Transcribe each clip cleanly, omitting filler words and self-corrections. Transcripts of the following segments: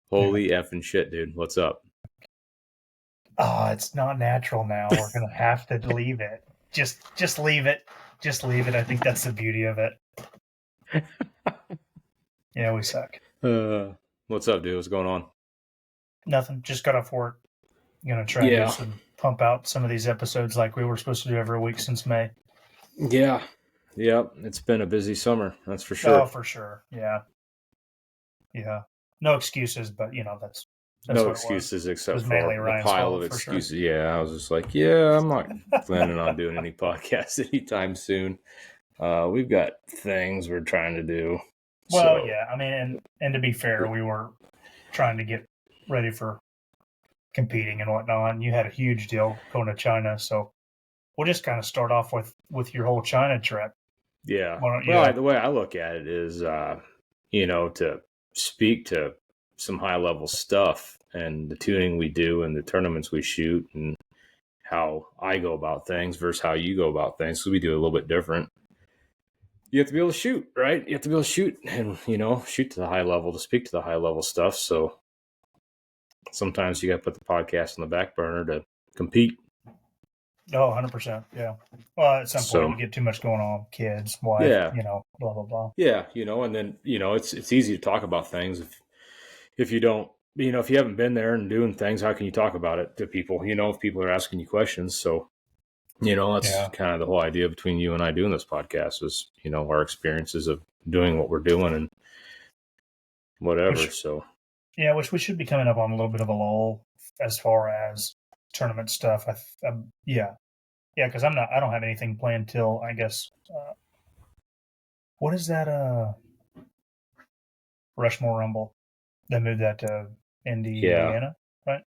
Holy effing shit, dude. What's up? Oh, it's not natural now. We're gonna have to leave it. Just leave it. Just leave it. I think that's the beauty of it. Yeah, we suck. Uh, what's up, dude? What's going on? Nothing. Just got off work. Gonna try and do Yeah. some pump out some of these episodes like we were supposed to do every week since May. Yeah. Yep. It's been a busy summer. That's for Oh, sure. for sure. Yeah. Yeah. No excuses, but that's No what it was. excuses It except was mainly for the Ryan's pile of fault for sure. excuses. Yeah. I was just like, yeah, I'm not planning on doing any podcasts anytime soon. We've got things we're trying to do. Well, So, yeah. I mean, and to be fair, we were trying to get ready for competing and whatnot. And you had a huge deal going to China, so we'll just kind of start off with your whole China trip. yeah. Why don't Well, you? the way I look at it is, to speak to some high level stuff and the tuning we do and the tournaments we shoot and how I go about things versus how you go about things. So we do a little bit different. You have to be able to shoot, right? You have to be able to shoot and, shoot to the high level to speak to the high level stuff. So sometimes you got to put the podcast on the back burner to compete. Oh, 100%. Yeah. Well, at some point So you get too much going on, kids, wife, yeah, blah blah blah. yeah, and then it's easy to talk about things if you don't, if you haven't been there and doing things, how can you talk about it to people? If people are asking you questions. So that's Yeah. kind of the whole idea between you and I doing this podcast is, our experiences of doing what we're doing and whatever. Which So which we should be coming up on a little bit of a lull as far as tournament stuff. Yeah. Yeah, because I don't have anything planned till I guess. What is that? Rushmore Rumble. They moved that to yeah, Indiana, right?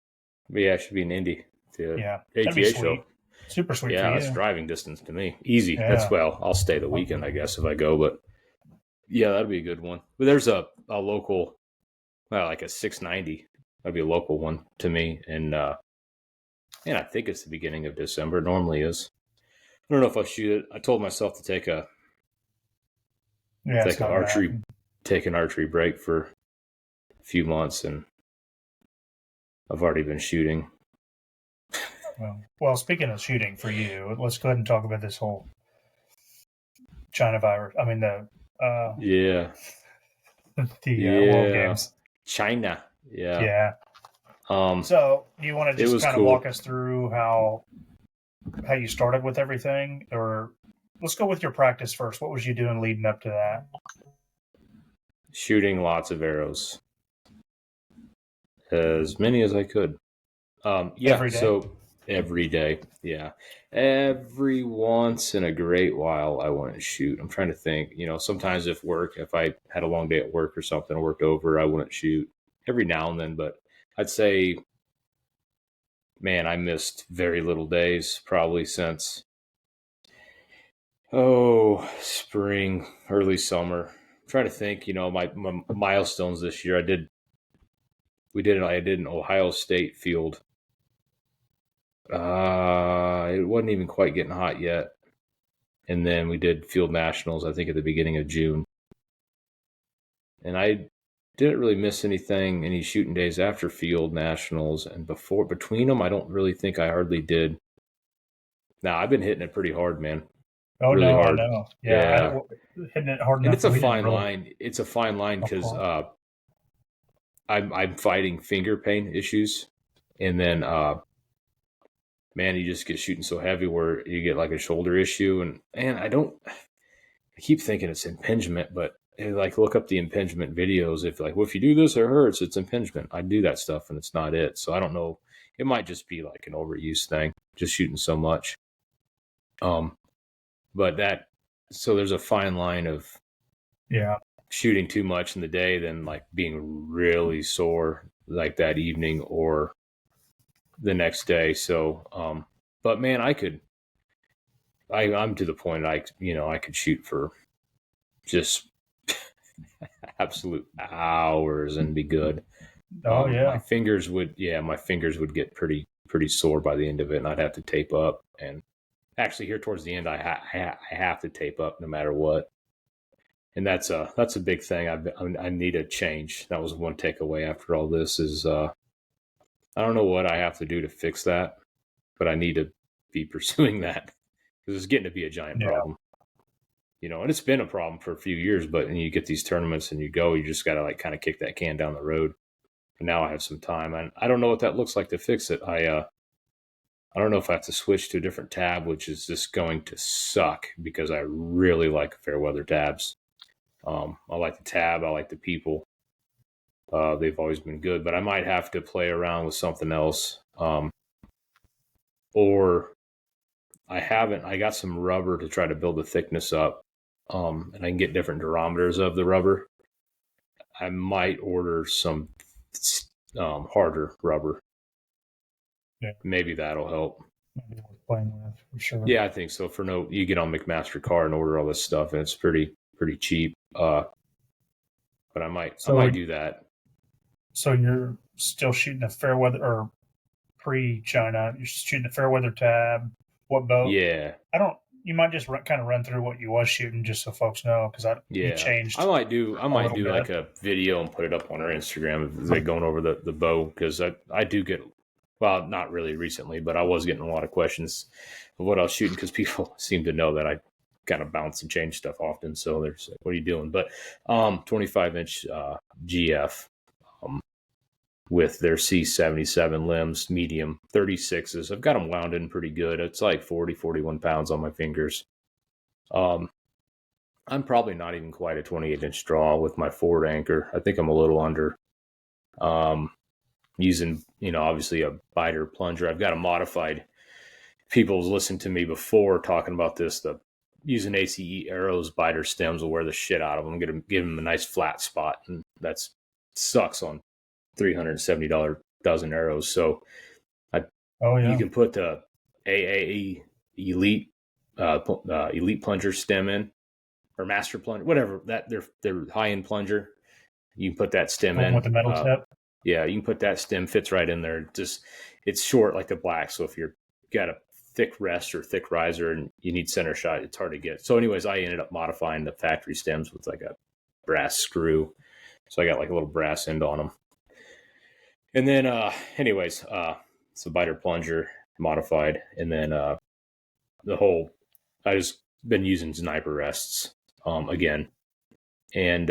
yeah, it should be an Indy, the Yeah, that'd be ATA show. sweet. Super sweet for Yeah, that's you. driving distance to me. Easy. That's Yeah. well, I'll stay the weekend, I guess, if I go. But yeah, that'd be a good one. But there's a local, like a 690. That'd be a local one to me, and I think it's the beginning of December. It normally is. I don't know if I'll shoot it. I told myself to take Yeah, it's not gonna happen. an archery break for a few months, and I've already been shooting. Well, speaking of shooting for you, let's go ahead and talk about this whole China virus. I mean the Yeah, World yeah, Games. China. Yeah. Yeah. Um, So, do you want to it just was kind of cool. walk us through how you started with everything, or let's go with your practice first. What was you doing leading up to that? Shooting lots of arrows, as many as I could. Yeah. Every day? So every day. Yeah. Every once in a great while, I want to shoot. I'm trying to think. Sometimes if I had a long day at work or something, I worked over, I wouldn't shoot every now and then. But I'd say, man, I missed very little days probably since spring, early summer. I'm trying to think. My milestones this year. I did an Ohio State field. It wasn't even quite getting hot yet. And then we did field nationals, I think at the beginning of June. And I didn't really miss any shooting days after field nationals. And between them, I don't really think I hardly did. Now, I've been hitting it pretty hard, man. Oh Really no, I hard. know. Yeah, Yeah. hitting it hard And enough it's that a we didn't fine really. line. It's a fine line because Okay. I'm fighting finger pain issues. And then man, you just get shooting so heavy where you get like a shoulder issue. And man, I keep thinking it's impingement, but like look up the impingement videos. If you do this, it hurts. It's impingement. I do that stuff, and it's not it. So I don't know. It might just be like an overuse thing, just shooting so much. But so there's a fine line of Yeah. shooting too much in the day, then like being really sore like that evening or the next day. So, but man, I'm to the point I could shoot for just absolute hours and be good. Oh My yeah. fingers would get pretty sore by the end of it, and I'd have to tape up. And actually, here towards the end, I have to tape up no matter what. And that's a big thing. I need a change. That was one takeaway after all this is I don't know what I have to do to fix that, but I need to be pursuing that because it's getting to be a giant problem. And it's been a problem for a few years, but when you get these tournaments and you just got to like kind of kick that can down the road. And now I have some time, and I don't know what that looks like to fix it. I don't know if I have to switch to a different tab, which is just going to suck because I really like Fairweather tabs. I like the tab. I like the people. They've always been good, but I might have to play around with something else. Or I got some rubber to try to build the thickness up. And I can get different durometers of the rubber. I might order some harder rubber. Yeah. Maybe that'll help. Maybe worth playing with for sure. Yeah, I think so. You get on McMaster-Carr and order all this stuff, and it's pretty cheap. But I might do that. So you're still shooting a Fairweather or pre-China? You're shooting a Fairweather tab. What boat? Yeah. You might just kind of run through what you was shooting, just so folks know, because you changed. I might do like a video and put it up on our Instagram, like going over the bow, because I do get, well, not really recently, but I was getting a lot of questions of what I was shooting because people seem to know that I kind of bounce and change stuff often. So they're like, "What are you doing?" But 25-inch GF. With their C77 limbs, medium 36s. I've got them wound in pretty good. It's like 40, 41 pounds on my fingers. I'm probably not even quite a 28-inch draw with my forward anchor. I think I'm a little under. Using, obviously a biter plunger. I've got a modified. People's listened to me before talking about this. Using ACE Arrows biter stems will wear the shit out of them. Give them a nice flat spot, and that sucks on $370 dozen arrows. So you can put the AAE Elite Elite plunger stem in, or Master plunger, whatever, that their high-end plunger. You can put that stem in with the metal tip. Yeah, you can put that stem, fits right in there. It's short like the black, so if you're got a thick rest or thick riser and you need center shot, it's hard to get. So anyways, I ended up modifying the factory stems with like a brass screw. So I got like a little brass end on them. And then, it's a biter plunger modified. And then I just been using sniper rests again. And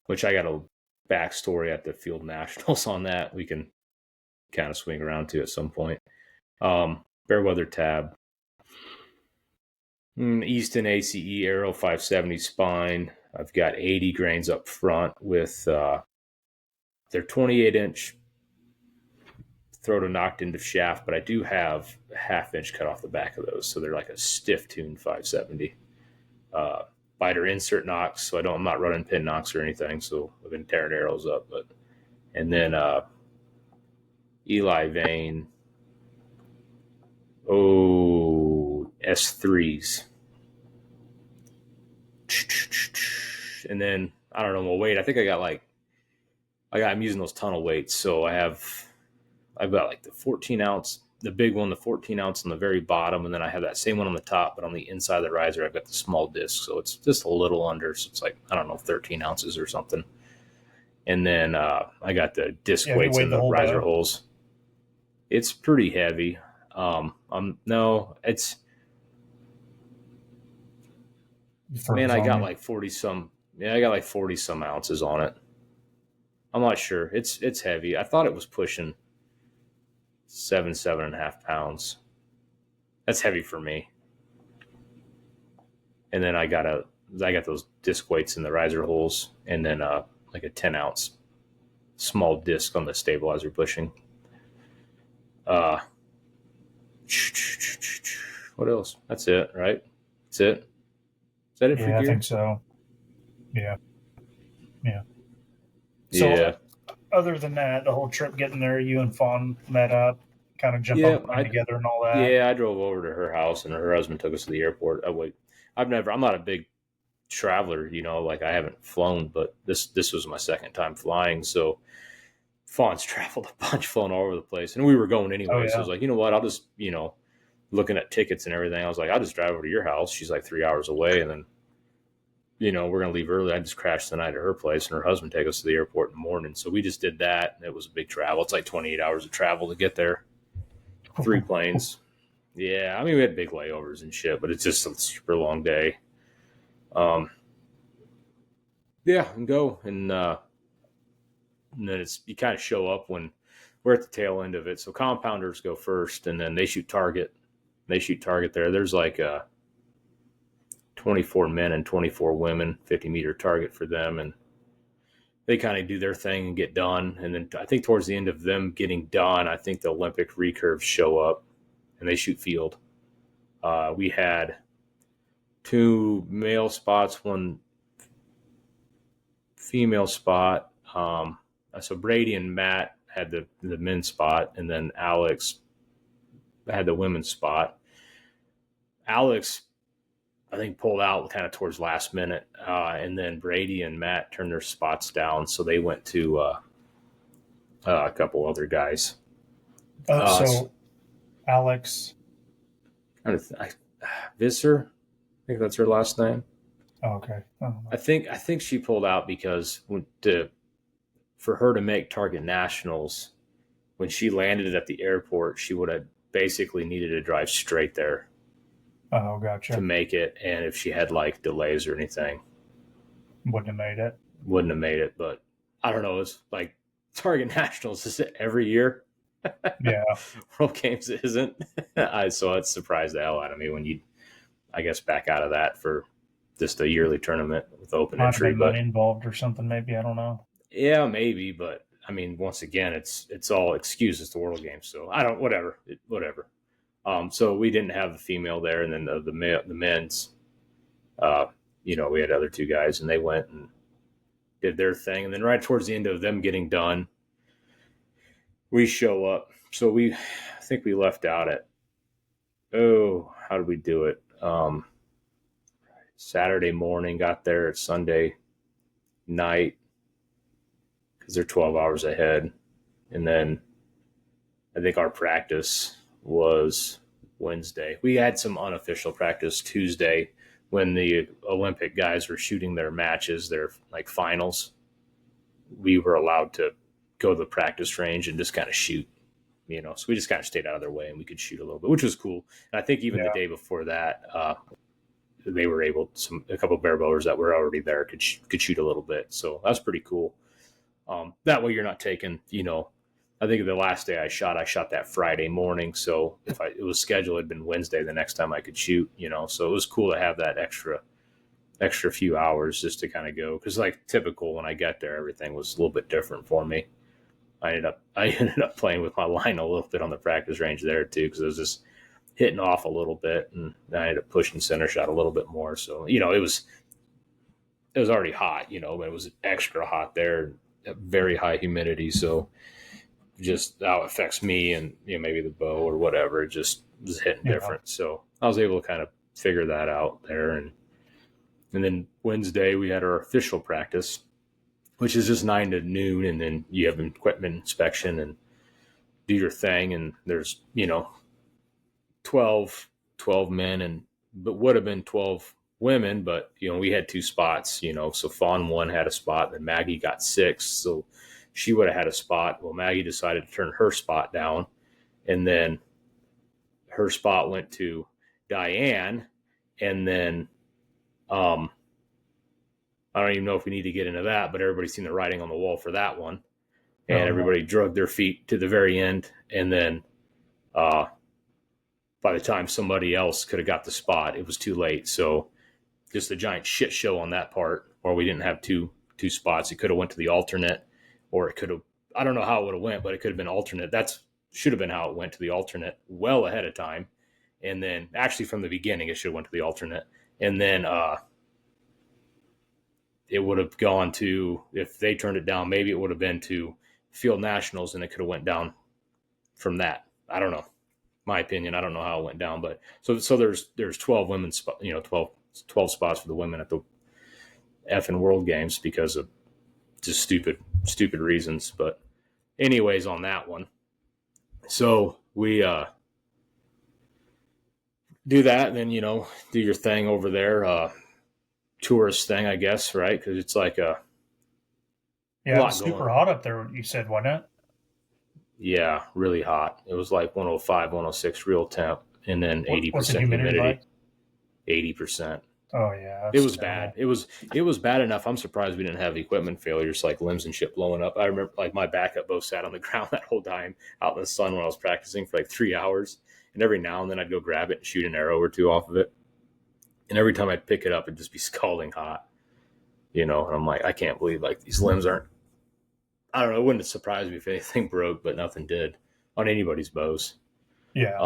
which I got a backstory at the Field Nationals on that. We can kind of swing around to at some point. Fairweather tab. Easton ACE Aero 570 spine. I've got 80 grains up front with their 28-inch Throto knocked into shaft, but I do have a half-inch cut off the back of those, so they're like a stiff-tuned 570. Biter insert nocks, so I'm not running pin nocks or anything, so I've been tearing arrows up. And then Eli Vane, S3s. And then, I don't know, my weight, I think I'm using those tunnel weights, so I've got like the 14 ounce, the big one, the 14 ounce on the very bottom, and then I have that same one on the top, but on the inside of the riser, I've got the small disc, so it's just a little under, so it's like, I don't know, 13 ounces or something. And then I got the disc weights in the riser holes. It's pretty heavy. It's, man, I got like 40 some ounces on it. I'm not sure. It's heavy. I thought it was pushing 7.5 pounds. That's heavy for me. And then I got those disc weights in the riser holes, and then like a 10 ounce small disc on the stabilizer bushing. What else? That's it, right? That's it. Is that it for gear? I think so. Yeah. So, other than that, the whole trip getting there, you and Fawn met up, kind of jumped on together and all that. Yeah, I drove over to her house, and her husband took us to the airport. I'm not a big traveler, like I haven't flown, but this was my second time flying. So Fawn's traveled a bunch, flown all over the place, and we were going anyway. So I was like, you know what? I'll just, looking at tickets and everything. I was like, I'll just drive over to your house. She's like 3 hours away, and then we're going to leave early. I just crashed the night at her place, and her husband take us to the airport in the morning. So we just did that, and it was a big travel. It's like 28 hours of travel to get there. 3 planes. Yeah, I mean, we had big layovers and shit, but it's just a super long day. Yeah, and go. And then you kind of show up when we're at the tail end of it. So compounders go first, and then they shoot target. They shoot target there. There's like 24 men and 24 women, 50-meter target for them. And they kind of do their thing and get done. And then I think towards the end of them getting done, I think the Olympic recurves show up and they shoot field. We had 2 male spots, 1 female spot. So Brady and Matt had the men's spot, and then Alex had the women's spot. Alex, I think, pulled out kind of towards last minute, and then Brady and Matt turned their spots down, so they went to a couple other guys. So Alex Visser, I think that's her last name. Oh, okay. I think she pulled out because for her to make target nationals, when she landed at the airport, she would have basically needed to drive straight there. Oh, gotcha. To make it, and if she had like delays or anything, wouldn't have made it. Wouldn't have made it, but I don't know. It's like target nationals is it every year. Yeah, World Games isn't. So it surprised the hell out of me when you, I guess, back out of that for just a yearly tournament with open entry. But money involved or something, maybe, I don't know. Yeah, maybe, but I mean, once again, it's all excuses to World Games. So I don't, whatever. So we didn't have the female there, and then the men's, we had other 2 guys, and they went and did their thing, and then right towards the end of them getting done, we show up. So I think we left out at, how did we do it? Saturday morning, got there at Sunday night because they're 12 hours ahead, and then I think our practice was Wednesday. We had some unofficial practice Tuesday when the Olympic guys were shooting their matches, their like finals. We were allowed to go to the practice range and just kind of shoot, so we just kind of stayed out of their way and we could shoot a little bit, which was cool. And I think even the day before that, they were able a couple of bareboaters that were already there could shoot a little bit. So that's pretty cool. That way you're not taking, I think the last day I shot that Friday morning. So if it was scheduled, it'd been Wednesday the next time I could shoot, so it was cool to have that extra few hours just to kind of go. Cause like typical when I got there, everything was a little bit different for me. I ended up playing with my line a little bit on the practice range there too. Cause it was just hitting off a little bit, and I ended up pushing center shot a little bit more. So, it was already hot, but it was extra hot there, very high humidity. So just how it affects me and maybe the bow or whatever, it just was hitting different. So I was able to kind of figure that out there. And then Wednesday we had our official practice, which is just 9 to noon. And then you have equipment inspection and do your thing. And there's, 12 men but would have been 12 women, but we had 2 spots, so Fawn 1 had a spot, and Maggie got 6. So she would have had a spot. Well, Maggie decided to turn her spot down, and then her spot went to Diane. And then, I don't even know if we need to get into that, but everybody's seen the writing on the wall for that one. And everybody dragged their feet to the very end. And then, by the time somebody else could have got the spot, it was too late. So just a giant shit show on that part, or we didn't have two spots. It could have went to the alternate, or it could have, I don't know how it would have went, but it could have been alternate. That's should have been how it went to the alternate well ahead of time. And then actually from the beginning, it should have went to the alternate. And then it would have gone to, if they turned it down, maybe it would have been to field nationals, and it could have went down from that. I don't know. My opinion, I don't know how it went down, but so there's 12 women's, 12 spots for the women at the effing World Games because of just stupid reasons. But anyways, on that one, so we do that, and then do your thing over there. tourist thing, I guess, right? Because it's like a Yeah, it lot was going super on. hot up there. You said, wasn't it? Yeah, really hot. It was like 105, 106 real temp, and then What's the 80% humidity humidity. like? 80%. Oh yeah, It that's was bad. terrible. It was bad enough. I'm surprised we didn't have equipment failures like limbs and shit blowing up. I remember like my backup both sat on the ground that whole time out in the sun when I was practicing for like 3 hours. And every now and then I'd go grab it and shoot an arrow or two off of it. And every time I'd pick it up, it'd just be scalding hot, And I'm like, I can't believe like these limbs aren't. I don't know. It wouldn't surprise me if anything broke, but nothing did on anybody's bows. Yeah.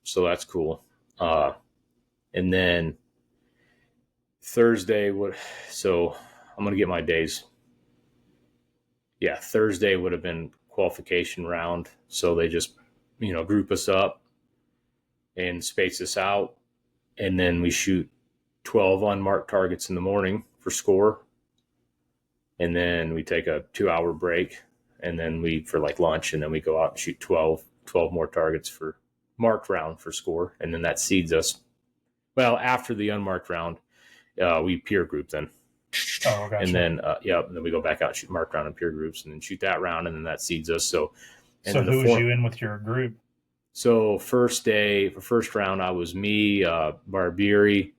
So that's cool. And then Thursday would. So I'm gonna get my days. Yeah, Thursday would have been qualification round. So they just, group us up and space us out, and then we shoot 12 unmarked targets in the morning for score, and then we take a 2-hour break, and then we for like lunch, and then we go out and shoot 12 more targets for marked round for score, and then that seeds us. Well, after the unmarked round, we peer group then. Oh, gotcha. And then and then we go back out and shoot marked round in peer groups, and then shoot that round, and then that seeds us. So who was you in with your group? So first round, I was me, Barbieri,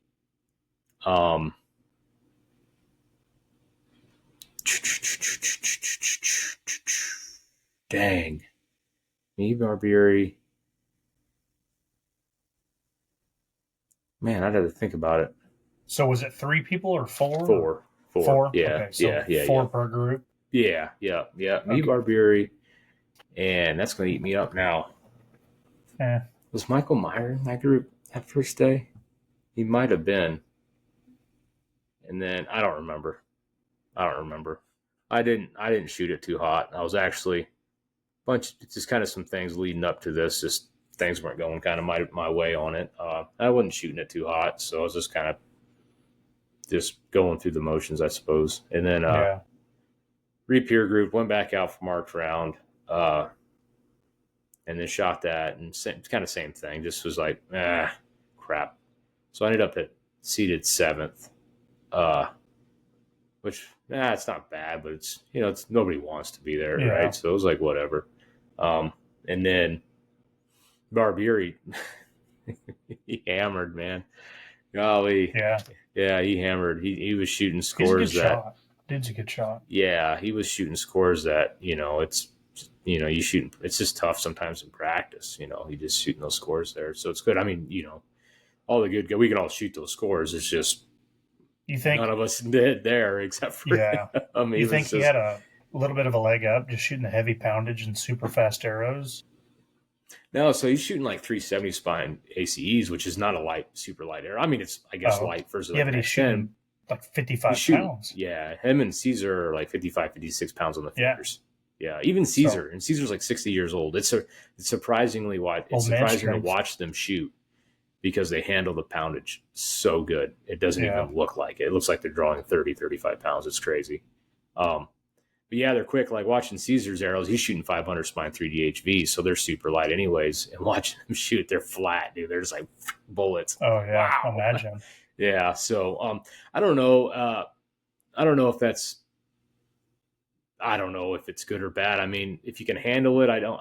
dang, me, Barbieri. Man, I'd have to think about it. So was it 3 people or 4? Four. Yeah, Okay, so yeah. 4 per group. Yeah. Me, Okay. Barbieri, and that's gonna eat me up now. Yeah. Was Michael Meyer in that group that first day? He might have been. And then I don't remember. I didn't shoot it too hot. I was actually just kind of some things leading up to this. Just things weren't going kind of my way on it. I wasn't shooting it too hot, so I was just kind of just going through the motions, I suppose. And then re-peer group, went back out for marked round, and then shot that, and kind of same thing. Just was like, crap. So I ended up at seeded 7th, which it's not bad, but it's nobody wants to be there, right? So it was like whatever. And then Barbieri, he hammered, man. Golly, yeah, he hammered. He was shooting scores that. Dude's a good shot. Yeah, he was shooting scores that it's. You shoot. It's just tough sometimes in practice. You just shooting those scores there, so it's good. I mean, all the good. We can all shoot those scores. It's just you think none of us did there except for you think he had a little bit of a leg up just shooting the heavy poundage and super fast arrows? No, so he's shooting like 370 spine ACEs, which is not a super light arrow. I mean, it's I guess light versus but he's shooting like 55 pounds. Yeah, him and Caesar are like 55, 56 pounds on the fingers. Yeah, even Caesar, and Caesar's like 60 years old. It's surprisingly surprising to watch them shoot because they handle the poundage so good. It doesn't even look like it. It looks like they're drawing 30, 35 pounds. It's crazy. But yeah, they're quick. Like watching Caesar's arrows, he's shooting 500 spine 3DHV, so they're super light anyways. And watching them shoot, they're flat, dude. They're just like bullets. Oh yeah, wow. Imagine. Yeah. So I don't know. I don't know if that's. I don't know if it's good or bad. I mean, if you can handle it, I don't.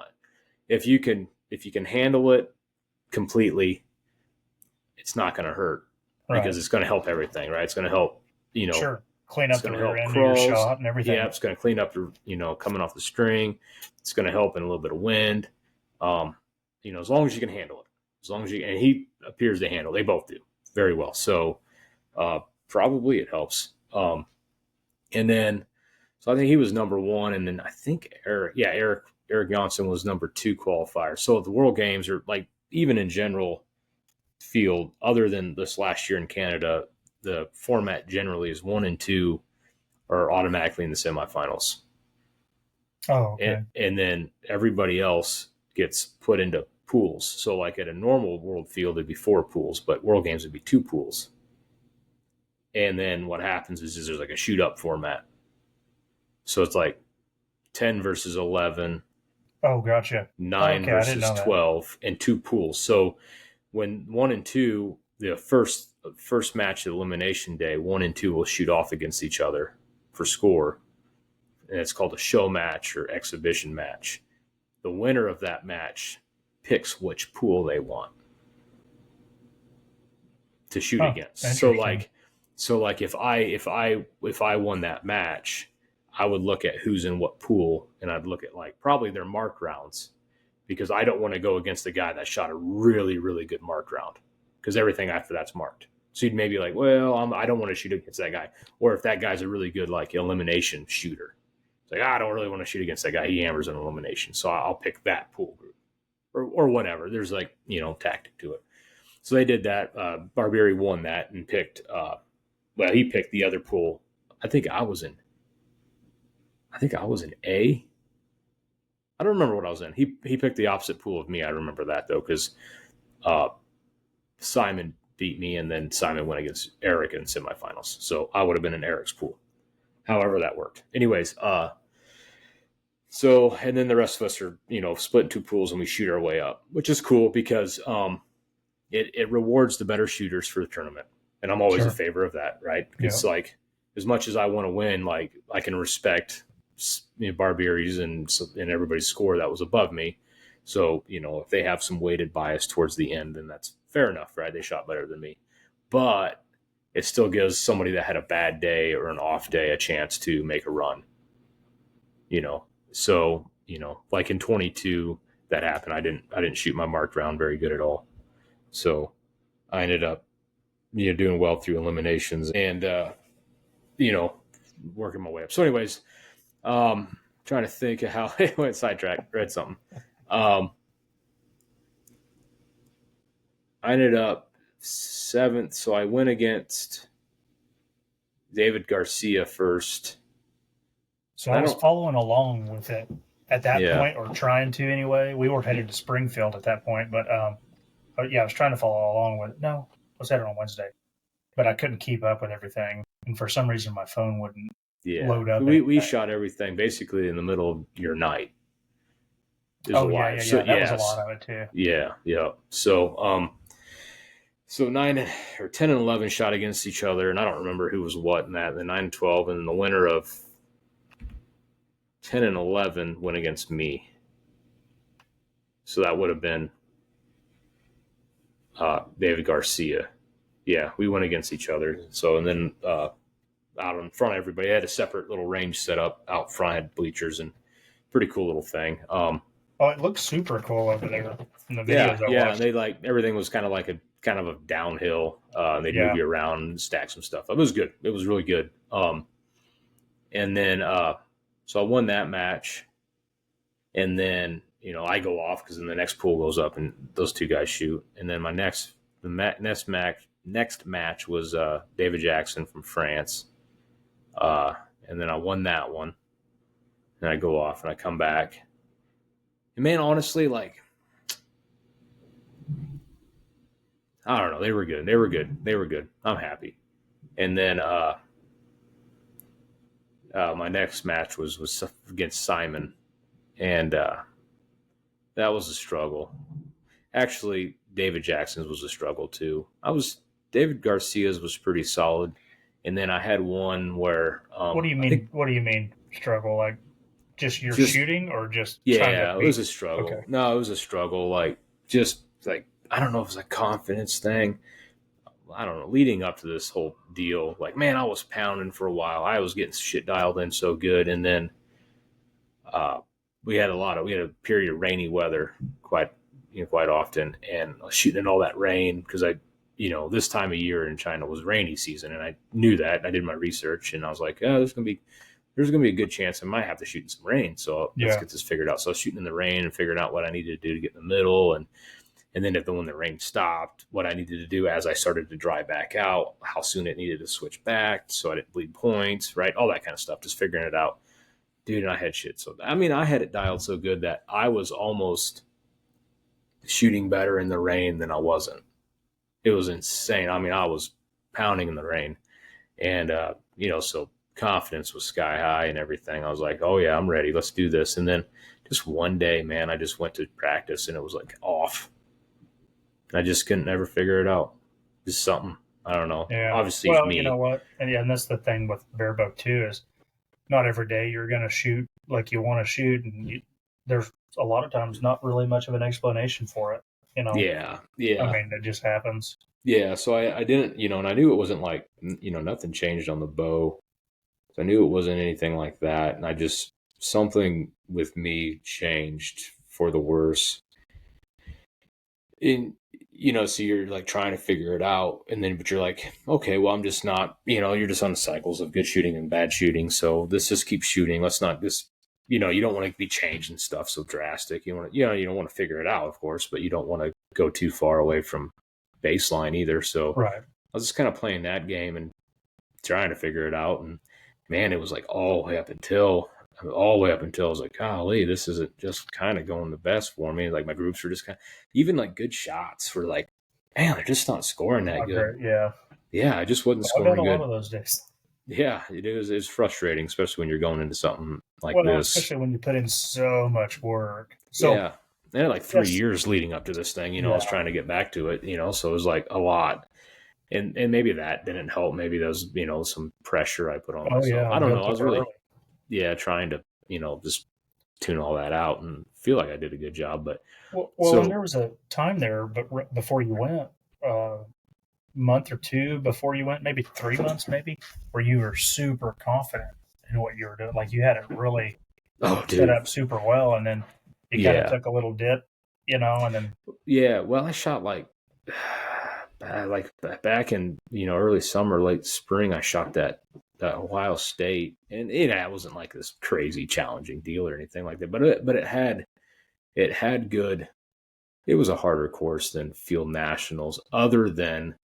If you can handle it completely, it's not going to hurt because it's going to help everything, right? It's going to help, Sure. Clean up the rear end of your shot and everything. Yeah, it's going to clean up the, coming off the string. It's going to help in a little bit of wind. As long as you can handle it, and he appears to handle. They both do very well. So probably it helps. And then. So I think he was number 1, and then I think Eric Johnson was number 2 qualifier. So the World Games are like, even in general field, other than this last year in Canada, the format generally is 1 and 2 are automatically in the semifinals. Oh, okay. And then everybody else gets put into pools. So like at a normal world field, it'd be 4 pools, but World Games would be 2 pools. And then what happens is there's like a shoot up format. So it's like 10 versus 11. Oh, gotcha. 9 versus 12 and 2 pools. So when 1 and 2, the first first match of elimination day, 1 and 2 will shoot off against each other for score. And it's called a show match or exhibition match. The winner of that match picks which pool they want to shoot against. So like if I won that match, I would look at who's in what pool, and I'd look at like probably their mark rounds, because I don't want to go against the guy that shot a really, really good mark round, because everything after that's marked. So you'd maybe like, well, I don't want to shoot against that guy. Or if that guy's a really good like elimination shooter, it's like, I don't really want to shoot against that guy. He hammers an elimination. So I'll pick that pool group or whatever. There's like, tactic to it. So they did that. Barbieri won that and picked, he picked the other pool. I think I was in A. I don't remember what I was in. He picked the opposite pool of me. I remember that though, because Simon beat me, and then Simon went against Eric in semifinals. So I would have been in Eric's pool. However that worked. Anyways, so, and then the rest of us are, split in two pools, and we shoot our way up, which is cool because it rewards the better shooters for the tournament. And I'm always in favor of that, right? It's like, as much as I want to win, like I can respect Barbieri's and everybody's score that was above me. So, if they have some weighted bias towards the end, then that's fair enough, right? They shot better than me. But it still gives somebody that had a bad day or an off day a chance to make a run. So, like in 22, that happened. I didn't shoot my marked round very good at all. So I ended up, doing well through eliminations and, working my way up. So anyways, trying to think of how it went sidetracked, read something. I ended up 7th. So I went against David Garcia first. So I was following along with it at that point, or trying to anyway. We were headed to Springfield at that point, but I was trying to follow along with it. No, I was headed on Wednesday, but I couldn't keep up with everything. And for some reason, my phone wouldn't load up. We shot everything basically in the middle of your night. That was a lot of it too. Yeah. So 9 or 10 and 11 shot against each other, and I don't remember who was what in that. The 9 and 12, and the winner of 10 and 11 went against me. So that would have been David Garcia. Yeah, we went against each other. So, and then out in front of everybody, I had a separate little range set up out front, had bleachers, and pretty cool little thing. It looks super cool over there in the videos. Yeah. They everything was kind of like a downhill. They'd move you around and stack some stuff. It was good. It was really good. And then so I won that match, and then I go off because then the next pool goes up and those two guys shoot, and then my next match was David Jackson from France, and then I won that one, and I go off and I come back. And man, honestly, like, I don't know. They were good. I'm happy. And then my next match was against Simon, and that was a struggle. Actually, David Jackson's was a struggle too. David Garcia's was pretty solid, and then I had one where. What do you mean? What do you mean struggle? Like just shooting, or just it was a struggle. Okay. No, it was a struggle. Like just like I don't know if it was a confidence thing. I don't know. Leading up to this whole deal, like man, I was pounding for a while. I was getting shit dialed in so good, and then we had a period of rainy weather quite often, and I was shooting in all that rain because this time of year in China was rainy season, and I knew that. I did my research, and I was like, there's gonna be a good chance I might have to shoot in some rain. So let's get this figured out. So I was shooting in the rain and figuring out what I needed to do to get in the middle, and then when the rain stopped, what I needed to do as I started to dry back out, how soon it needed to switch back so I didn't bleed points, right? All that kind of stuff, just figuring it out. Dude, and I had shit. So, I mean, I had it dialed so good that I was almost shooting better in the rain than I wasn't. It was insane. I mean, I was pounding in the rain. And, so confidence was sky high and everything. I was like, oh, yeah, I'm ready. Let's do this. And then just one day, man, I just went to practice and it was like off. I just couldn't ever figure it out. Just something. I don't know. Yeah. Obviously, Well, you know me. what? And yeah, and that's the thing with barebow too is not every day you're going to shoot like you want to shoot, and there's a lot of times not really much of an explanation for it. You know, Yeah, I yeah, mean, it just happens. yeah. So I didn't, and I knew it wasn't like, nothing changed on the bow. So I knew it wasn't anything like that, and I just something with me changed for the worse. In so you're like trying to figure it out, and then but you're like, okay, well, I'm just not, you're just on cycles of good shooting and bad shooting, so let's just keep shooting. Let's not just, you don't want to be changing stuff so drastic. You want to, you don't want to figure it out, of course, but you don't want to go too far away from baseline either. So Right. I was just kind of playing that game and trying to figure it out, and man, it was like all the way up until I was like, golly, this isn't just kind of going the best for me. Like my groups were just kind of, even like good shots were like, man, they're just not scoring that Not good. great. Yeah. Yeah, I just wasn't I've had a scoring lot good. of those days. Yeah, it's frustrating, especially when you're going into something like Well, this. especially when you put in so much work. So, Yeah. I had like 3 yes. years leading up to this thing, I was Yeah. trying to get back to it, so it was like a lot. And maybe that didn't help. Maybe there was, some pressure I put on Oh, myself. yeah. I don't know. Built I up was early. really, yeah, trying to, just tune all that out and feel like I did a good job. But Well, and so, there was a time there, but before you went, month or two before you went, maybe 3 months, maybe, where you were super confident in what you were doing. Like you had it really oh, set dude, up super well, and then you kind of yeah, took a little dip, and then yeah. Well, I shot like back in early summer, late spring. I shot that Ohio State, and it wasn't like this crazy challenging deal or anything like that. But it had good. It was a harder course than Field Nationals, other than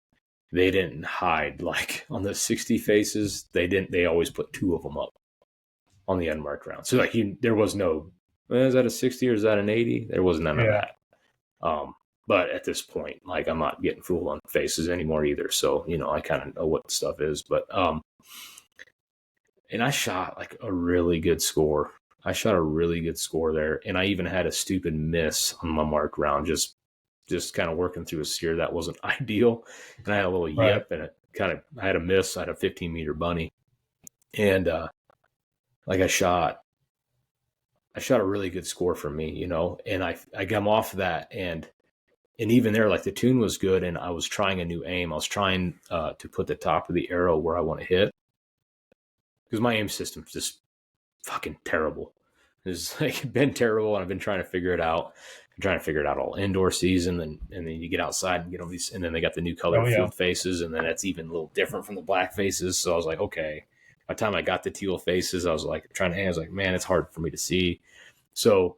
they didn't hide like on the 60 faces. They didn't. They always put two of them up on the unmarked round. So like there was no, is that a 60 or is that an 80? There was none of yeah, that. But at this point, like I'm not getting fooled on faces anymore either. So, I kind of know what stuff is, but, and I shot like a really good score. I shot a really good score there. And I even had a stupid miss on my mark round, just kind of working through a sear that wasn't ideal. And I had a little right, yip and I had a miss. I had a 15-meter bunny. And, like I shot a really good score for me, and I come off that, and even there, like the tune was good, and I was trying a new aim. I was trying to put the top of the arrow where I want to hit, because my aim system's just fucking terrible. It's like been terrible, and I've been trying to figure it out. I'm trying to figure it out all indoor season, and then you get outside and get all these, and then they got the new oh colored yeah, field faces, and then that's even a little different from the black faces. So I was like, okay. By the time I got the teal faces, I was like I was like, man, it's hard for me to see. So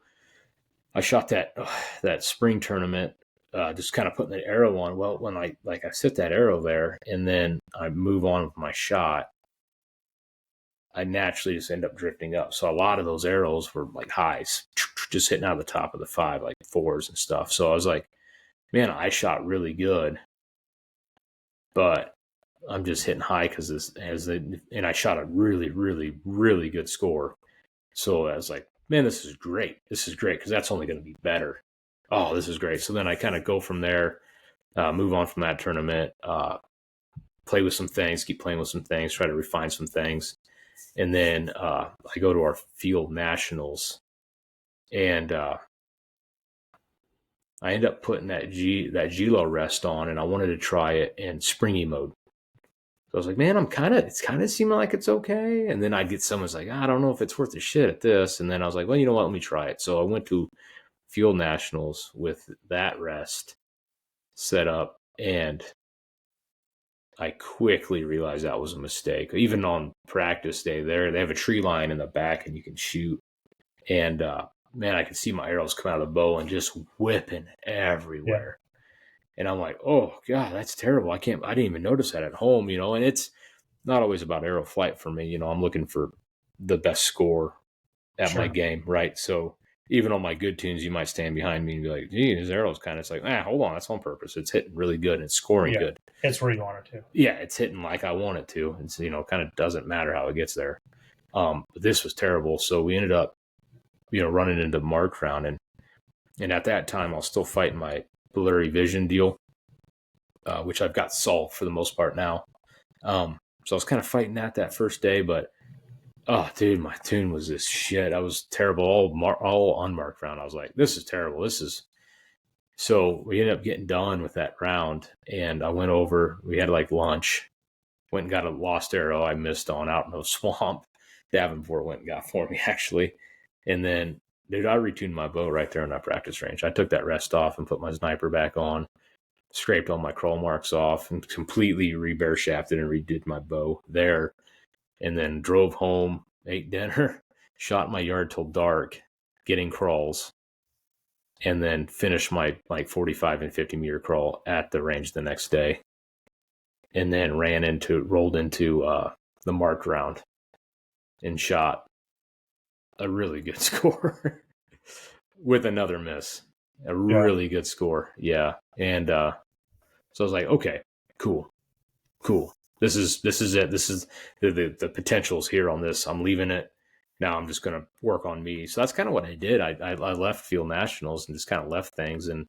I shot that spring tournament, just kind of putting the arrow on. Well, when I set that arrow there, and then I move on with my shot, I naturally just end up drifting up. So a lot of those arrows were like highs, just hitting out of the top of the five, like fours and stuff. So I was like, man, I shot really good, but I'm just hitting high because and I shot a really, really, really good score. So I was like, man, this is great. This is great because that's only going to be better. Oh, this is great. So then I kind of go from there, move on from that tournament, play with some things, keep playing with some things, try to refine some things. And then I go to our field nationals, and I end up putting that G-Low rest on, and I wanted to try it in springy mode. So I was like, man, it's kind of seeming like it's okay. And then I'd get someone's like, I don't know if it's worth the shit at this. And then I was like, well, you know what? Let me try it. So I went to field nationals with that rest set up, and I quickly realized that was a mistake. Even on practice day there, they have a tree line in the back and you can shoot. And man, I could see my arrows come out of the bow and just whipping yeah, everywhere. And I'm like, oh God, that's terrible. I didn't even notice that at home, and it's not always about arrow flight for me. I'm looking for the best score at my sure, game, right? So even on my good tunes, you might stand behind me and be like, gee, his arrow's kind of, it's like, hold on, that's on purpose. It's hitting really good and it's scoring yeah, good. it's where you want it to. Yeah, it's hitting like I want it to. It's, kind of doesn't matter how it gets there. But this was terrible. So we ended up, running into mark round. And at that time, I was still fighting my blurry vision deal. which I've got solved for the most part now. So I was kind of fighting that first day, but oh, dude, my tune was this shit. I was terrible, all unmarked round. I was like, this is terrible. So we ended up getting done with that round, and I went over. We had like lunch. Went and got a lost arrow I missed on out in the swamp. Davenport went and got for me, actually. And then, dude, I retuned my bow right there in that practice range. I took that rest off and put my sniper back on, scraped all my crawl marks off, and completely re-bear shafted and redid my bow there. And then drove home, ate dinner, shot my yard till dark, getting crawls, and then finished my like 45 and 50 meter crawl at the range the next day. And then rolled into the marked round and shot a really good score with another miss. A really good score. Yeah. And so I was like, okay, cool. This is it. This is the potential's here on this. I'm leaving it. Now I'm just going to work on me. So that's kind of what I did. I left Field Nationals and just kind of left things. And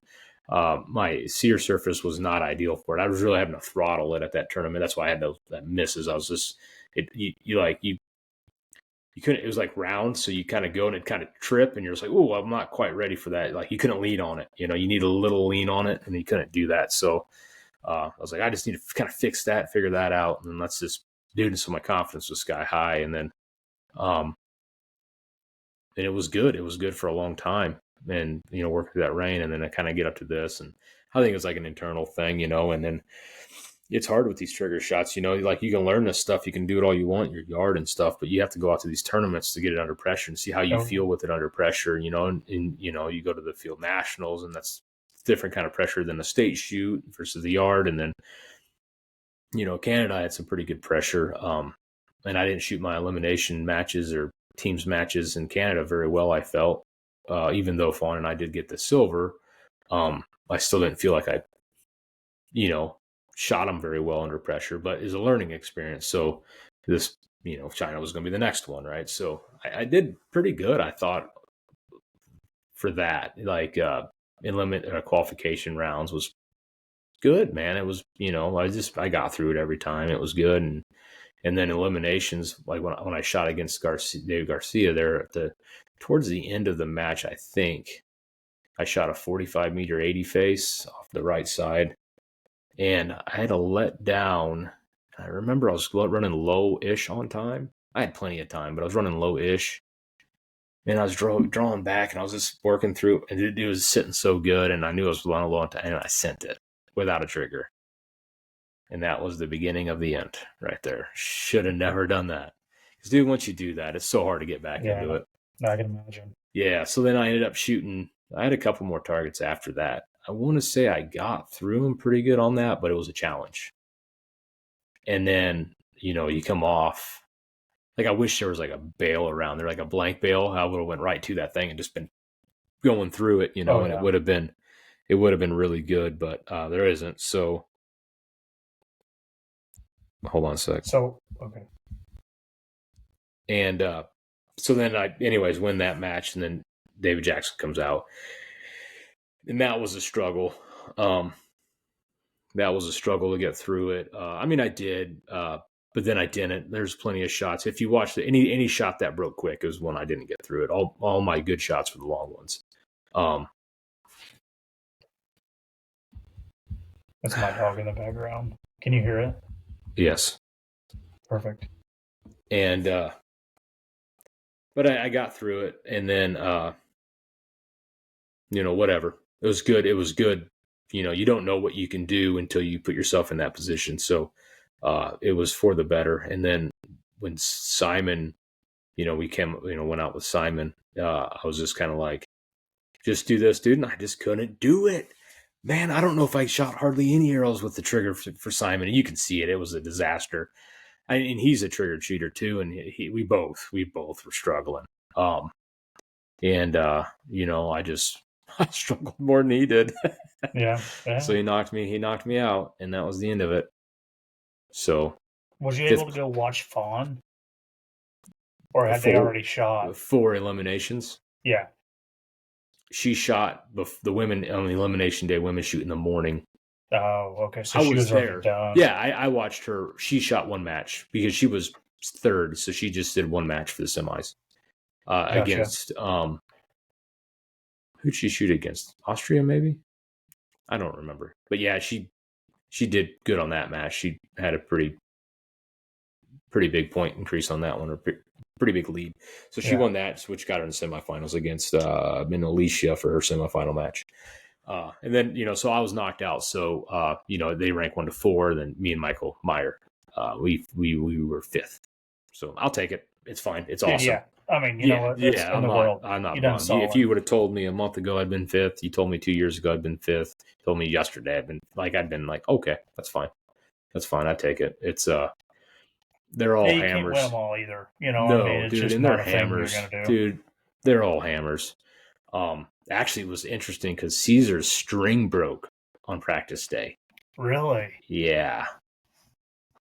my sear surface was not ideal for it. I was really having to throttle it at that tournament. That's why I had that misses. I was just, you couldn't, it was like round. So you kind of go and it kind of trip and you're just like, oh, I'm not quite ready for that. Like you couldn't lean on it. You need a little lean on it and you couldn't do that. So I was like, I just need to kind of fix that, figure that out. And then let's just do it. So my confidence was sky high. And then, and it was good. It was good for a long time. And, work through that rain. And then I kind of get up to this. And I think it's like an internal thing, and then it's hard with these trigger shots, like you can learn this stuff. You can do it all you want in your yard and stuff, but you have to go out to these tournaments to get it under pressure and see how you feel with it under pressure, and you go to the Field Nationals and that's different kind of pressure than the state shoot versus the yard. And then, Canada had some pretty good pressure. And I didn't shoot my elimination matches or teams matches in Canada very well, I felt. Even though Fawn and I did get the silver, I still didn't feel like I, shot them very well under pressure, but it's a learning experience. So this, China was going to be the next one, right? So I did pretty good, I thought, for that. Like in qualification rounds was good, man. It was, I got through it every time. It was good. And then eliminations, like when I shot against David Garcia there towards the end of the match, I think I shot a 45 meter 80 face off the right side, and I had to let down. I remember I was running low-ish on time. I had plenty of time, but I was running low-ish, and I was drawing back, and I was just working through, and it was sitting so good, and I knew I was running low on time, and I sent it without a trigger. And that was the beginning of the end right there. Should have never done that. Because, dude, once you do that, it's so hard to get back into it. I can imagine. Yeah, so then I ended up shooting. I had a couple more targets after that. I want to say I got through them pretty good on that, but it was a challenge. And then, you come off. Like, I wish there was like a bail around there, like a blank bail. I would have went right to that thing and just been going through it, and it would have been really good, but there isn't. So hold on a sec. So, okay. And so then I, anyways, win that match, and then David Jackson comes out. And that was a struggle. That was a struggle to get through it. I mean, I did, but then I didn't. There's plenty of shots. If you watch any shot that broke quick is one I didn't get through it. All my good shots were the long ones. That's my dog in the background. Can you hear it? Yes. Perfect. And, but I got through it, and then, whatever. It was good. It was good. You don't know what you can do until you put yourself in that position. So, it was for the better. And then when Simon, went out with Simon, I was just kind of like, just do this, dude. And I just couldn't do it. Man, I don't know if I shot hardly any arrows with the trigger for Simon. And you can see it. It was a disaster. And he's a trigger shooter too. And we both were struggling. I struggled more than he did. Yeah. So he knocked me out, and that was the end of it. So was you able to go watch Fawn? Or had they already shot? 4 eliminations. Yeah. She shot the women on the elimination day. Women shoot in the morning. Oh, okay. So I she was was already there. done. Yeah, I watched her. She shot one match because she was third, so she just did one match for the semis Gotcha. against who'd she shoot against? Austria, maybe. I don't remember, but yeah, she did good on that match. She had a pretty big point increase on that one, or pretty big lead. So she won that, which got her in the semifinals against Alicia for her semifinal match. And then, so I was knocked out. So, they rank 1 to 4. Then me and Michael Meyer, we were 5th. So I'll take it. It's fine. It's Dude, awesome. yeah. I mean, you know Yeah, what? It's yeah. in the world. I'm You not done bummed. If solid. you would have told me a month ago I'd been 5th, you told me 2 years ago I'd been 5th, told me yesterday I'd been like, okay, that's fine. That's fine. I take it. It's they're all Yeah, you can't win hammers. them all either. You know what I mean? No, It's dude, just and they're not a thing you're hammers, going to do. dude. They're all hammers. Actually, it was interesting because Caesar's string broke on practice day. Really? Yeah,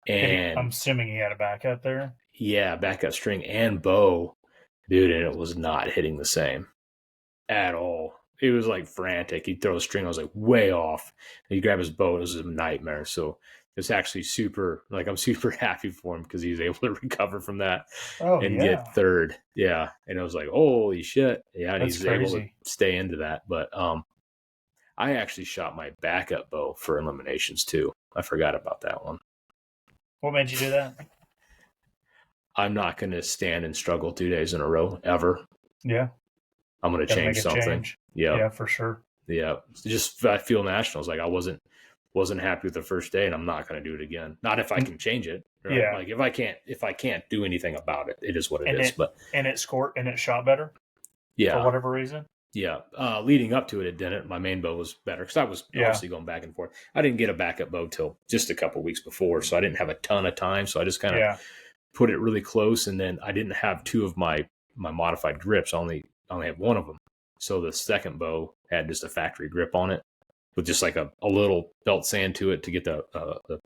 I'm and assuming he had a backup there. yeah, backup string and bow, dude, and it was not hitting the same at all. It was like frantic. He'd throw the string, I was like way off. He'd grab his bow, it was a nightmare. So it's actually I'm super happy for him because he was able to recover from that Oh, and yeah. get third. Yeah. And I was like, holy shit. Yeah. And That's he's able to crazy. stay into that. But I actually shot my backup bow for eliminations too. I forgot about that one. What made you do that? I'm not going to stand and struggle 2 days in a row ever. Yeah. I'm going to Gotta change make a something. change. Yeah. Yeah, for sure. Yeah. Just I feel nationals. Like I wasn't happy with the first day, and I'm not going to do it again. Not if I can change it. Right? Yeah. Like if I can't do anything about it, it is what it And is. But it scored and it shot better yeah, for whatever reason. yeah. Leading up to it, it didn't. My main bow was better because I was obviously going back and forth. I didn't get a backup bow till just a couple weeks before, so I didn't have a ton of time. So I just kind of put it really close, and then I didn't have two of my modified grips. I only had one of them. So the second bow had just a factory grip on it with just like a little belt sand to it to get the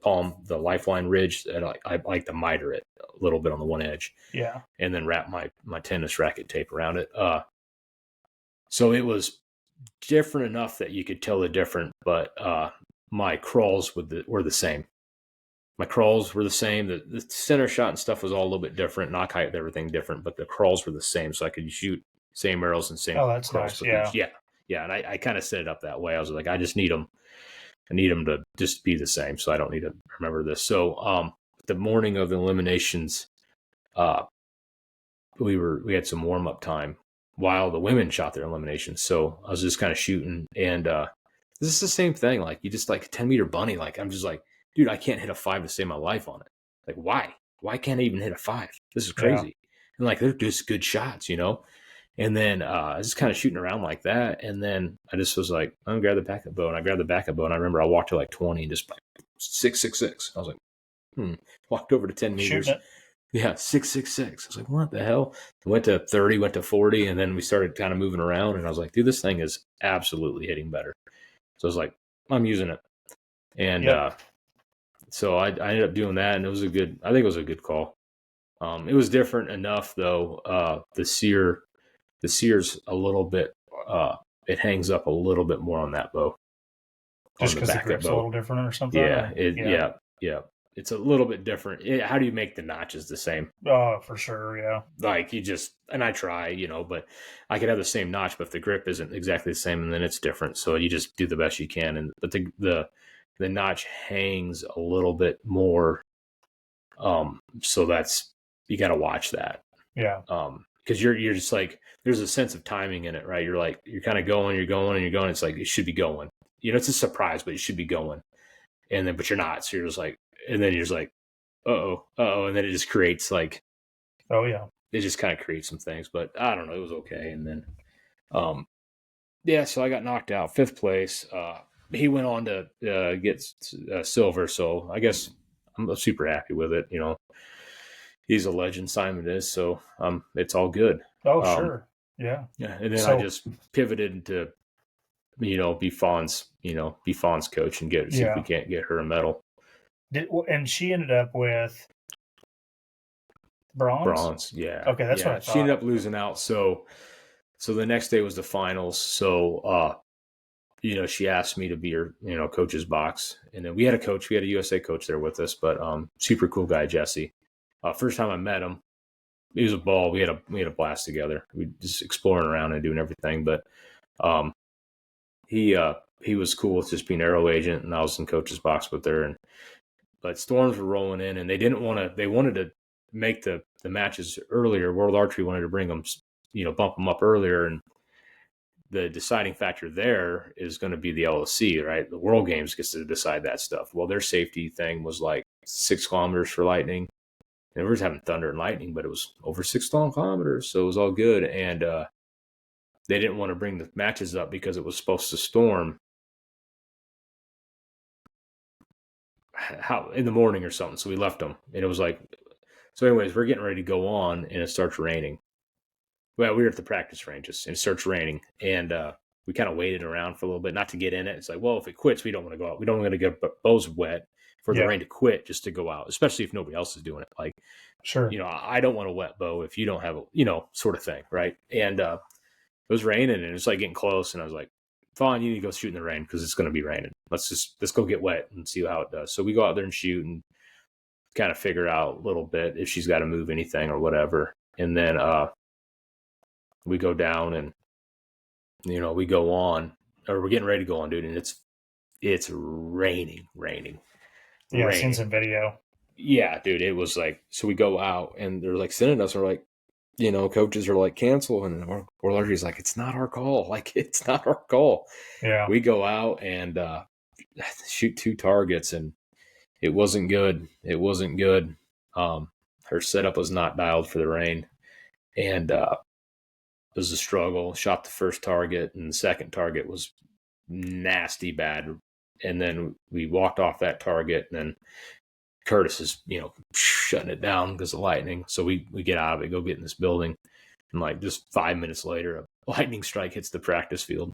palm, the lifeline ridge. And I like to miter it a little bit on the one edge. Yeah. And then wrap my tennis racket tape around it. So it was different enough that you could tell the difference, but my crawls were the same. My crawls were the same. The center shot and stuff was all a little bit different. Knock height, everything different, but the crawls were the same. So I could shoot same arrows and same that's crawls. nice. Yeah. Yeah. And I kind of set it up that way. I was like, I just need them. I need them to just be the same. So I don't need to remember this. So the morning of the eliminations, we had some warm up time while the women shot their eliminations. So I was just kind of shooting, and this is the same thing. Like you just like a 10-meter bunny. Like I'm just like, dude, I can't hit a 5 to save my life on it. Like why? Why can't I even hit a 5? This is crazy. Yeah. And like they're just good shots, And then I was just kind of shooting around like that, and then I just was like, I'm gonna grab the backup bow, and I grabbed the backup bow, and I remember I walked to like 20 and just like 666. I was like, walked over to 10 meters. Yeah, 666. I was like, what the hell? I went to 30, went to 40, and then we started kind of moving around, and I was like, dude, this thing is absolutely hitting better. So I was like, I'm using it. And so I ended up doing that, and I think it was a good call. It was different enough though. The Sears a little bit, it hangs up a little bit more on that bow. Just because the grip's a little different or something? Yeah. Yeah. It's a little bit different. How do you make the notches the same? Oh, for sure, yeah. Like and I try, but I could have the same notch, but if the grip isn't exactly the same, and then it's different. So you just do the best you can. But the notch hangs a little bit more. So you got to watch that. Yeah. Because you're just like, there's a sense of timing in it, right? You're like, you're kind of going, you're going, and you're going. It's like, it should be going. It's a surprise, but it should be going. And then, but you're not. So you're just like, and then you're just like, uh-oh. And then it just creates like, oh yeah. It just kind of creates some things, but I don't know. It was okay. And then, so I got knocked out, 5th place. He went on to get silver. So I guess I'm super happy with it. He's a legend, Simon is. So it's all good. Oh, sure. Yeah. Yeah. And then I just pivoted to, be Fawn's coach and see if we can't get her a medal. And she ended up with bronze? Bronze, yeah. Okay, that's what I thought. She ended up losing out. So the next day was the finals. So she asked me to be her, coach's box. And then we had a USA coach there with us, but super cool guy, Jesse. First time I met him, he was a ball. We had a blast together. We just exploring around and doing everything. But he was cool with just being aero agent, and I was in coach's box with her. But storms were rolling in, and they wanted to make the matches earlier. World Archery wanted to bring them, bump them up earlier, and the deciding factor there is going to be the LOC, right? The World Games gets to decide that stuff. Well, their safety thing was like 6 kilometers for lightning. And we were just having thunder and lightning, but it was over 6 kilometers, so it was all good. And they didn't want to bring the matches up because it was supposed to storm in the morning or something. So we left them, and it was like, so anyways, we're getting ready to go on, and it starts raining. Well, we were at the practice ranges, and it starts raining, and we kind of waited around for a little bit, not to get in it. It's like, well, if it quits, we don't want to go out. We don't want to get bows wet for the rain to quit just to go out, especially if nobody else is doing it. Like, sure, I don't want a wet bow if you don't have a, sort of thing, right? And it was raining, and it's like getting close, and I was like, fine, you need to go shoot in the rain because it's going to be raining. Let's go get wet and see how it does. So we go out there and shoot and kind of figure out a little bit if she's got to move anything or whatever. And then we go down and, we go on, or we're getting ready to go on, dude. And it's raining. Yeah, I've seen some video. Yeah, dude. It was like, so we go out and they're like sending us, and we're like, coaches are like, cancel. And World Archery's like, it's not our call. Like, it's not our call. Yeah. We go out and shoot 2 targets, and it wasn't good. Her setup was not dialed for the rain. And it was a struggle. Shot the first target, and the second target was nasty bad. And then we walked off that target, and then Curtis is, shutting it down because of lightning. So we get out of it, go get in this building, and like just 5 minutes later, a lightning strike hits the practice field.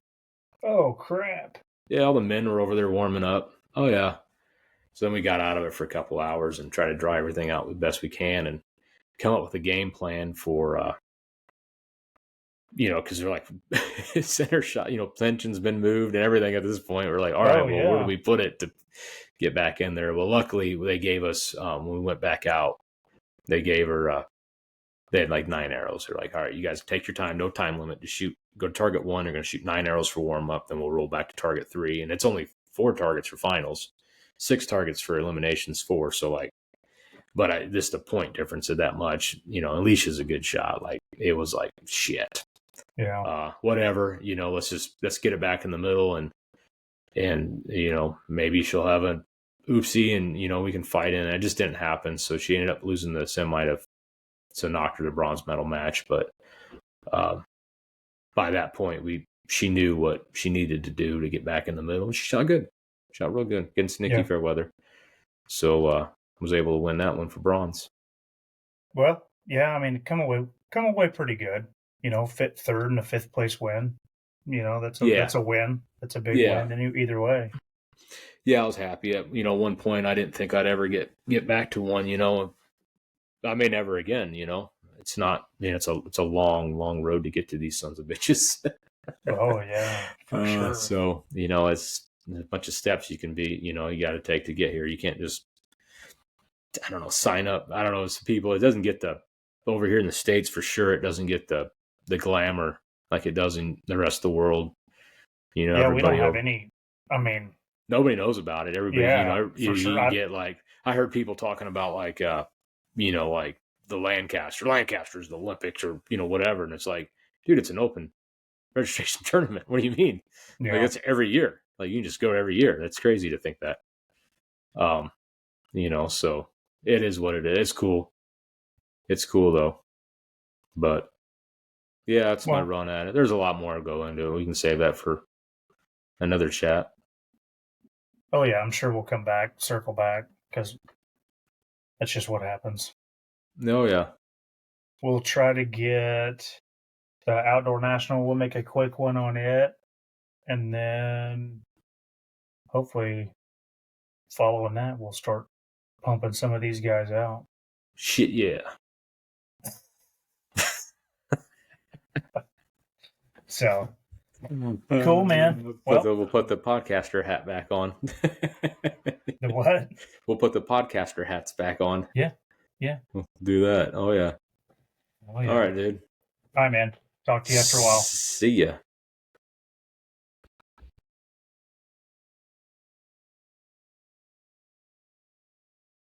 Oh, crap. Yeah, all the men were over there warming up. Oh, yeah. So then we got out of it for a couple hours and tried to dry everything out the best we can and come up with a game plan for, because they're like, center shot, tension's been moved and everything at this point. We're like, all right, where do we put it to get back in there? Well, luckily they gave us, when we went back out, they gave her, they had like 9 arrows. They're like, all right, you guys take your time, no time limit to shoot. Go to target 1. You're going to shoot 9 arrows for warm up. Then we'll roll back to target 3. And it's only 4 targets for finals, 6 targets for eliminations 4. So like, but just the point difference of that much, Alicia's a good shot. Like it was like, shit. Yeah. Whatever, let's get it back in the middle and maybe she'll have an oopsie and, we can fight in it. It just didn't happen. So she ended up losing the semi to knock her to bronze medal match. But by that point, she knew what she needed to do to get back in the middle. She shot real good against Nikki Fairweather. So was able to win that one for bronze. Well, yeah, I mean, come away pretty good. Fit third in a 5th place win. That's a win. That's a big win either way. Yeah, I was happy. At one point, I didn't think I'd ever get back to one. I may never again. It's not. It's a long road to get to these sons of bitches. Oh yeah, for sure. So it's a bunch of steps you can be. You got to take to get here. You can't just, I don't know, sign up. I don't know. It's people. It doesn't get over here in the States for sure. It doesn't get the glamour like it does in the rest of the world. We don't have any. I mean, nobody knows about it. Everybody, you sure. Get like, I heard people talking about like, like the Lancaster's the Olympics or whatever, and it's like, dude, it's an open registration tournament. What do you mean? Yeah. Like it's every year. Like you can just go every year. That's crazy to think that. So it is what it is. It's cool. It's cool though, but. Yeah, that's my run at it. There's a lot more to go into. We can save that for another chat. Oh, yeah, I'm sure we'll circle back, because that's just what happens. Oh, yeah. We'll try to get the Outdoor National. We'll make a quick one on it, and then hopefully following that, we'll start pumping some of these guys out. Shit, yeah. So, Cool, man. Well, We'll put the podcaster hat back on. the what? We'll put the podcaster hats back on. Yeah. Yeah. We'll do that. Oh, yeah. Oh, yeah. All right, dude. All right, man. Talk to you after a while. See ya.